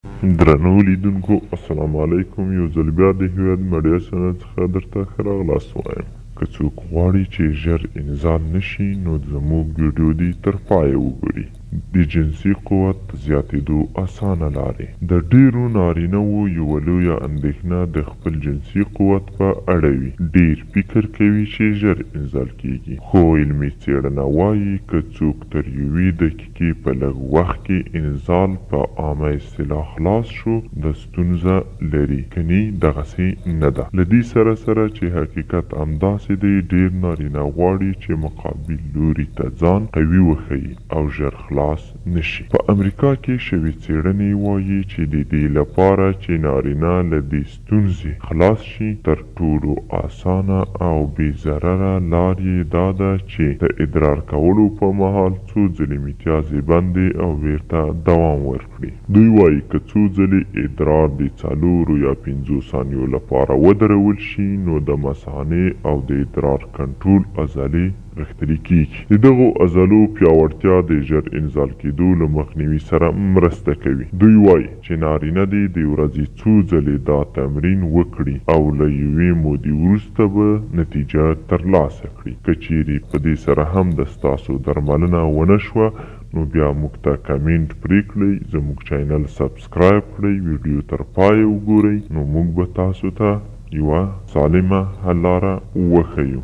درنو لیدونکو السلام علیکم. یو ځل بیا د هیواد میډیا چینل څخه درته ښه راغلاست وایم. که څوک غواړي چې ژر انزال نشي نو زموږ ویډیو دې تر پایه وګوري. د جنسي قوت زیاتېدو اسانه لارې. د ډیرو نارینه‌وو یوه لویه اندېښنه د خپل جنسي قوت په اړه وي. ډیر فکر کوي چې ژر انزال کیږي، خو علمي څېړنه وایي که څوک تر یوې دقیقې په لږ وخت کې انزال په عامه اصطلاح خلاص شو د ستونزه لري، کني دغسې نه ده. له دې سره چې حقیقت همداسې دی، ډیر نارینه غواړي چې مقابل لوري ته ځان قوي وښیي او ژر خلاص نشي. په امریکا کې شوې څېړنې وایي چې د دې لپاره چې نارینه له دې ستونزې خلاص شي، تر ټولو اسانه او بې ضرره لار یې دا ده چې د ادرار کولو په مهال څو ځلې متیازې بندې او بیرته دوام ورکړي. دوی وایي که څو ځلې ادرار د 4 یا 5 ثانیو لپاره ودرول شي نو د مثانې او د ادرار کنټرول عضلې غښتلي کیږي. د دغو عضلو پیاوړتیا د ژر انزال کېدو له مخنیوي سره مرسته کوي. دوی وایي چې نارینه دې د ورځې څو ځلې دا تمرین وکړي او له یوې مودې وروسته به نتیجه ترلاسه کړي. که چیرې په دې سره هم د ستاسو درملنه ونه شوه نو بیا موږ ته کمنټ پرېږدئ، زموږ چینل سبسکرایب کړئ، ویډیو تر پایه وګورئ، نو موږ به تاسو ته یوه سالمه حل لاره وښیو.